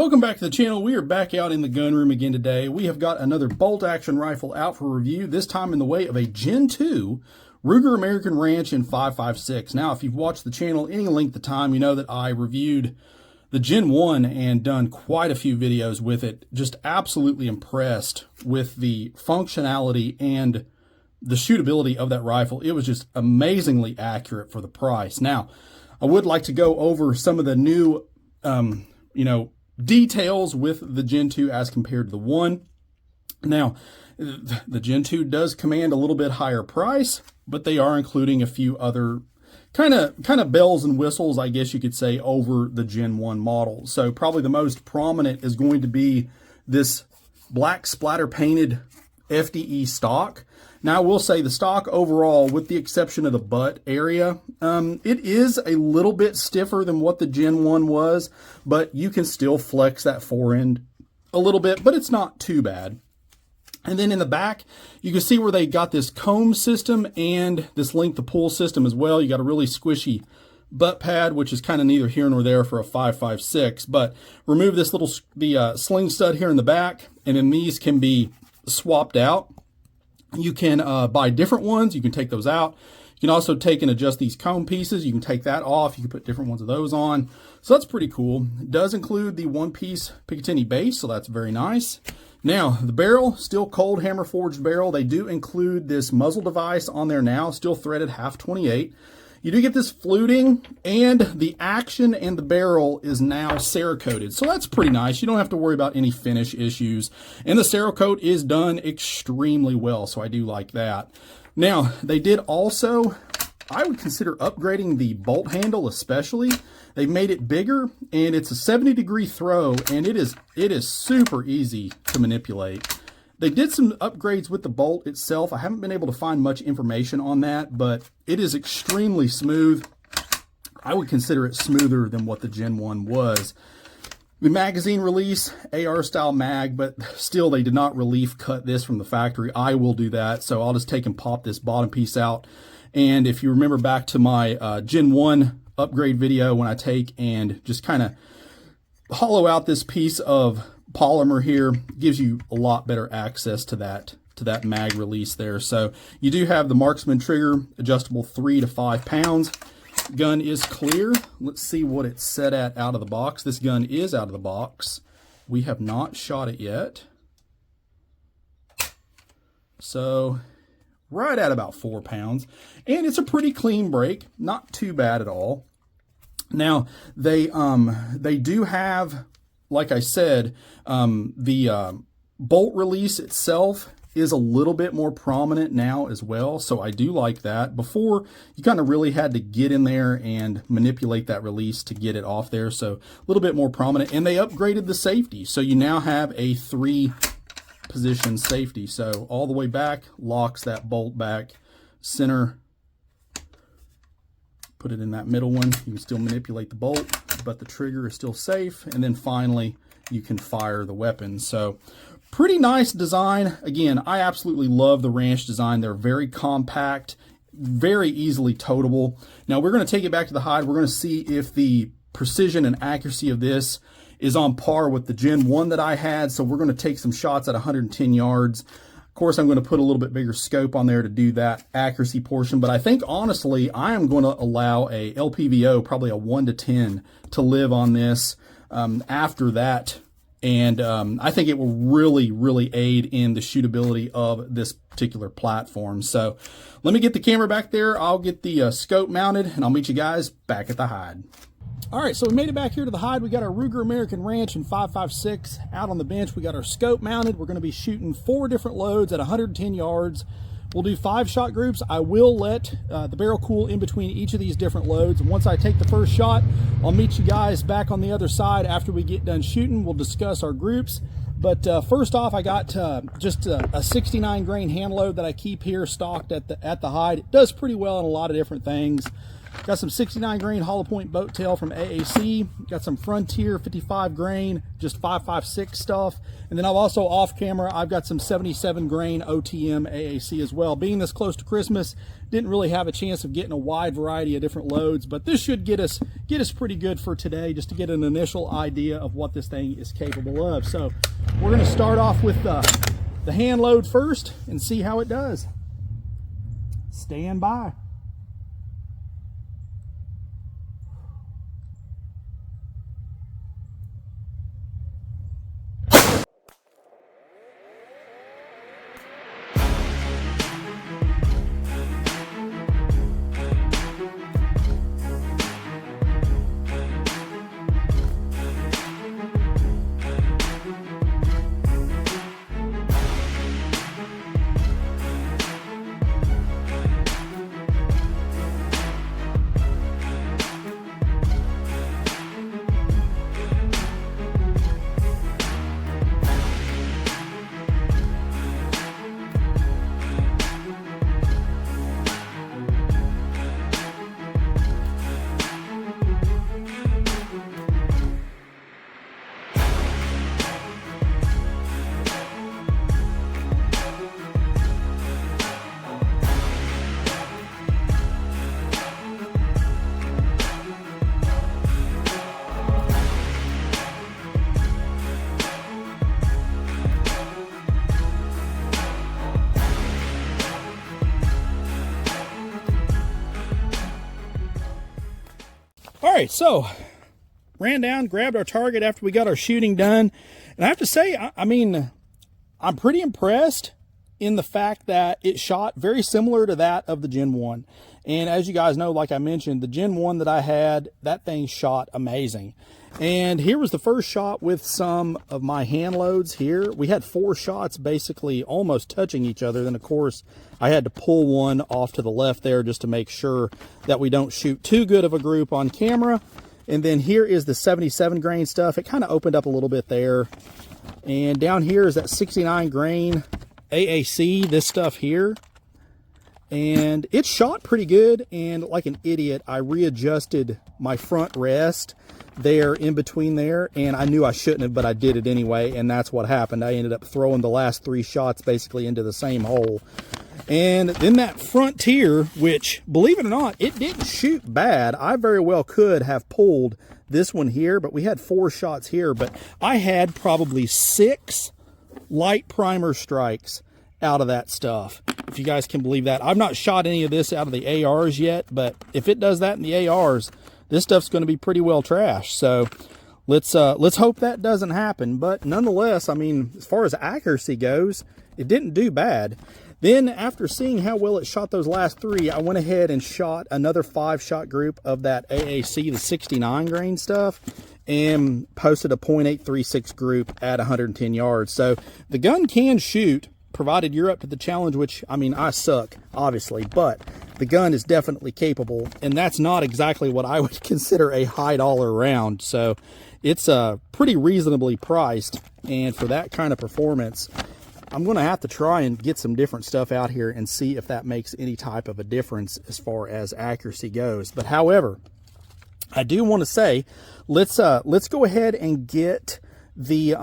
Welcome back to the channel. We are back out in the gun room again today. We have got another bolt action rifle out for review, this time in the way of a Gen 2 Ruger American Ranch in 5.56. Now, if you've watched the channel any length of time, you know that I reviewed the Gen 1 and done quite a few videos with it. Just absolutely impressed with the functionality and the shootability of that rifle. It was just amazingly accurate for the price. Now, I would like to go over some of the new, details with the Gen 2 as compared to the 1. Now, the Gen 2 does command a little bit higher price, but they are including a few other kind of bells and whistles, I guess you could say, over the Gen 1 model. So probably the most prominent is going to be this black splatter painted FDE stock. Now, I will say the stock overall, with the exception of the butt area, it is a little bit stiffer than what the Gen 1 was, but you can still flex that forend a little bit, but it's not too bad. And then in the back, you can see where they got this comb system and this length of pull system as well. You got a really squishy butt pad, which is kind of neither here nor there for a 5.56, but remove this little sling stud here in the back, and then these can be swapped out. You can buy different ones. You can take those out. You can also take and adjust these comb pieces. You can take that off. You can put different ones of those on. So that's pretty cool. It does include the one-piece Picatinny base, so that's very nice. Now, the barrel, still cold hammer forged barrel. They do include this muzzle device on there now, still threaded .528. You do get this fluting, and the action and the barrel is now Cerakoted. So that's pretty nice. You don't have to worry about any finish issues. And the Cerakote is done extremely well, so I do like that. Now, they did also, I would consider upgrading the bolt handle especially. They made it bigger, and it's a 70-degree throw, and it is super easy to manipulate. They did some upgrades with the bolt itself. I haven't been able to find much information on that, but it is extremely smooth. I would consider it smoother than what the Gen 1 was. The magazine release, AR style mag, but still they did not relief cut this from the factory. I will do that, so I'll just take and pop this bottom piece out. And if you remember back to my Gen 1 upgrade video, when I take and just kind of hollow out this piece of polymer here, gives you a lot better access to that mag release there. So you do have the Marksman trigger, adjustable 3 to 5 pounds. Gun is clear. Let's see what it's set at out of the box. This gun is out of the box. We have not shot it yet. So right at about 4 pounds, and it's a pretty clean break, not too bad at all. Now they do have, like I said, the bolt release itself is a little bit more prominent now as well, so I do like that. Before, you kind of really had to get in there and manipulate that release to get it off there, so a little bit more prominent. And they upgraded the safety, so you now have a 3-position safety. So all the way back, locks that bolt back, center, put it in that middle one. You can still manipulate the bolt, but the trigger is still safe. And then finally, you can fire the weapon. So pretty nice design. Again, I absolutely love the Ranch design. They're very compact, very easily totable. Now we're going to take it back to the hide. We're going to see if the precision and accuracy of this is on par with the Gen 1 that I had. So we're going to take some shots at 110 yards. Of course, I'm going to put a little bit bigger scope on there to do that accuracy portion, but I think honestly, I am going to allow a LPVO, probably a 1 to 10, to live on this after that. And I think it will really, really aid in the shootability of this particular platform. So let me get the camera back there. I'll get the scope mounted, and I'll meet you guys back at the hide. All right, so we made it back here to the hide. We got our Ruger American Ranch in 5.56 out on the bench. We got our scope mounted. We're going to be shooting 4 different loads at 110 yards. We'll do 5-shot groups. I will let the barrel cool in between each of these different loads. And once I take the first shot, I'll meet you guys back on the other side after we get done shooting. We'll discuss our groups. But first off, I got just a 69 grain hand load that I keep here stocked at the hide. It does pretty well in a lot of different things. Got some 69 grain hollow point boat tail from AAC. Got some Frontier 55 grain, just 5.56 stuff. And then I've also off camera, I've got some 77 grain OTM AAC as well. Being this close to Christmas, didn't really have a chance of getting a wide variety of different loads, but this should get us pretty good for today, just to get an initial idea of what this thing is capable of. So we're gonna start off with the hand load first and see how it does. Stand by. All right, so ran down, grabbed our target after we got our shooting done. And I have to say, I mean, I'm pretty impressed in the fact that it shot very similar to that of the Gen 1. And as you guys know, like I mentioned, the Gen 1 that I had, that thing shot amazing. And here was the first shot with some of my hand loads here. We had 4 shots basically almost touching each other. Then, of course, I had to pull one off to the left there just to make sure that we don't shoot too good of a group on camera. And then here is the 77 grain stuff. It kind of opened up a little bit there. And down here is that 69 grain AAC, this stuff here. And it shot pretty good. And like an idiot, I readjusted my front rest there in between there, and I knew I shouldn't have, but I did it anyway, and that's what happened. I ended up throwing the last 3 shots basically into the same hole. And then that Frontier, which, believe it or not, it didn't shoot bad. I very well could have pulled this one here, but we had 4 shots here, but I had probably 6 light primer strikes out of that stuff, if you guys can believe that. I've not shot any of this out of the ARs yet, but if it does that in the ARs, this stuff's going to be pretty well trashed. So let's hope that doesn't happen. But nonetheless, I mean, as far as accuracy goes, it didn't do bad. Then after seeing how well it shot those last 3, I went ahead and shot another 5-shot group of that AAC, the 69 grain stuff, and posted a .836 group at 110 yards. So the gun can shoot, provided you're up to the challenge, which, I mean, I suck, obviously, but the gun is definitely capable, and that's not exactly what I would consider a high dollar round. So it's pretty reasonably priced, and for that kind of performance, I'm going to have to try and get some different stuff out here and see if that makes any type of a difference as far as accuracy goes. But however, I do want to say, let's go ahead and get the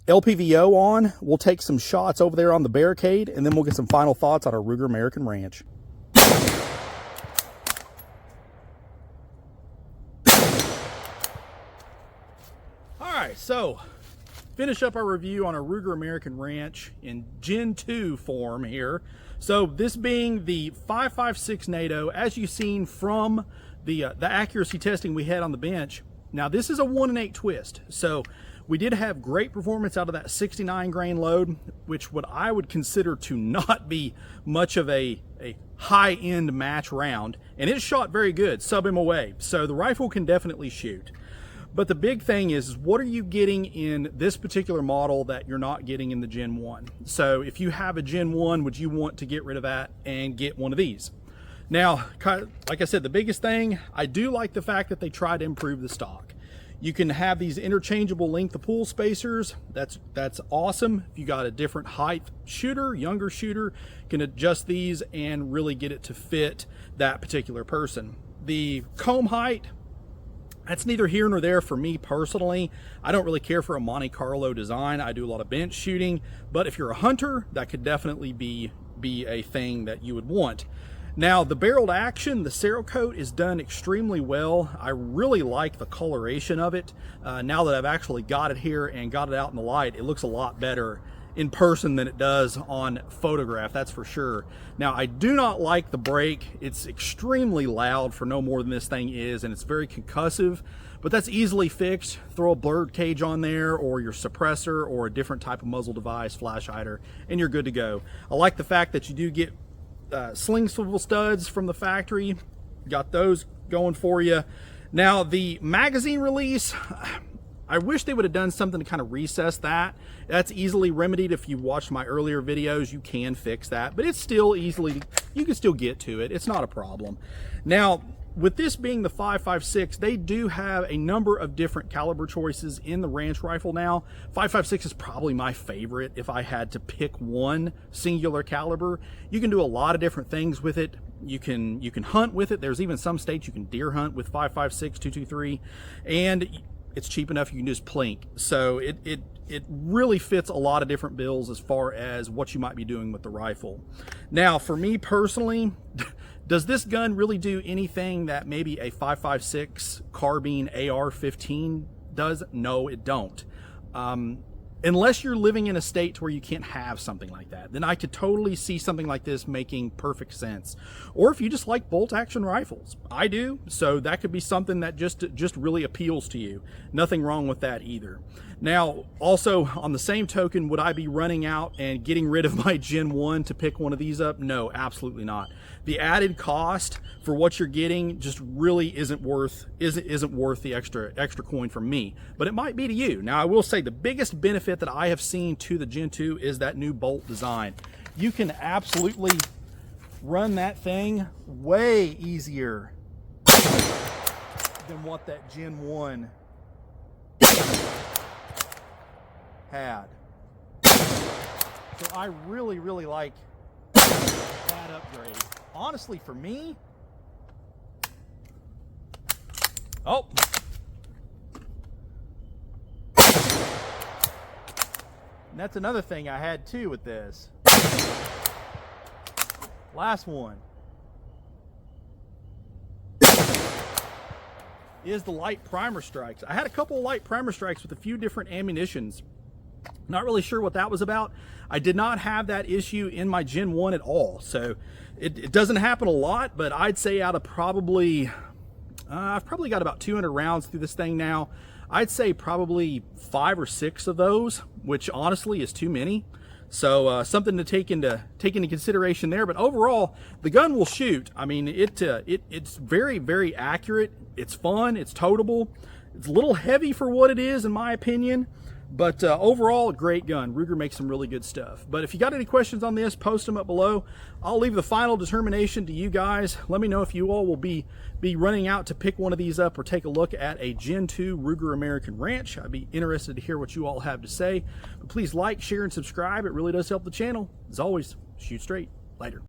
LPVO on. We'll take some shots over there on the barricade, and then we'll get some final thoughts on our Ruger American Ranch. All right, so finish up our review on our Ruger American Ranch in Gen 2 form here. So this being the 5.56 NATO, as you've seen from the accuracy testing we had on the bench. Now this is a 1-in-8 twist, so we did have great performance out of that 69 grain load, which what I would consider to not be much of a high-end match round, and it shot very good, sub MOA, so the rifle can definitely shoot. But the big thing is, what are you getting in this particular model that you're not getting in the Gen 1? So if you have a Gen 1, would you want to get rid of that and get one of these? Now, like I said, the biggest thing, I do like the fact that they try to improve the stock. You can have these interchangeable length of pull spacers. That's awesome. If you got a different height shooter, younger shooter, you can adjust these and really get it to fit that particular person. The comb height, that's neither here nor there for me personally. I don't really care for a Monte Carlo design. I do a lot of bench shooting, but if you're a hunter, that could definitely be a thing that you would want. Now, the barreled action, the Cerakote is done extremely well. I really like the coloration of it. Now that I've actually got it here and got it out in the light, it looks a lot better in person than it does on photograph, that's for sure. Now, I do not like the brake. It's extremely loud for no more than this thing is, and it's very concussive, but that's easily fixed. Throw a bird cage on there, or your suppressor, or a different type of muzzle device, flash hider, and you're good to go. I like the fact that you do get sling swivel studs from the factory. Got those going for you. Now, the magazine release, I wish they would have done something to kind of recess that. That's easily remedied. If you watched my earlier videos, you can fix that, but it's still easily, you can still get to it. It's not a problem. Now, with this being the 5.56, they do have a number of different caliber choices in the ranch rifle now. 5.56 is probably my favorite if I had to pick one singular caliber. You can do a lot of different things with it. You can hunt with it. There's even some states you can deer hunt with 5.56, 223, and it's cheap enough you can just plink. So it really fits a lot of different bills as far as what you might be doing with the rifle. Now, for me personally, does this gun really do anything that maybe a 5.56 carbine AR-15 does? No, it don't. Unless you're living in a state where you can't have something like that, then I could totally see something like this making perfect sense. Or if you just like bolt action rifles, I do, so that could be something that just really appeals to you. Nothing wrong with that either. Now, also on the same token, would I be running out and getting rid of my Gen 1 to pick one of these up? No, absolutely not. The added cost for what you're getting just really isn't worth the extra coin for me, but it might be to you. Now, I will say the biggest benefit that I have seen to the Gen 2 is that new bolt design. You can absolutely run that thing way easier than what that Gen 1 had. So I really like that upgrade. Honestly, for me, oh, and that's another thing I had too with this. Last one is the light primer strikes. I had a couple of light primer strikes with a few different ammunitions. Not really sure what that was about. I did not have that issue in my Gen 1 at all. So it doesn't happen a lot, but I'd say out of probably, I've probably got about 200 rounds through this thing now. I'd say probably 5 or 6 of those, which honestly is too many. So something to take into consideration there. But overall, the gun will shoot. I mean, it's very accurate. It's fun. It's totable. It's a little heavy for what it is, in my opinion. But overall, a great gun. Ruger makes some really good stuff. But if you got any questions on this, post them up below. I'll leave the final determination to you guys. Let me know if you all will be running out to pick one of these up or take a look at a Gen 2 Ruger American Ranch. I'd be interested to hear what you all have to say. But please like, share, and subscribe. It really does help the channel. As always, shoot straight. Later.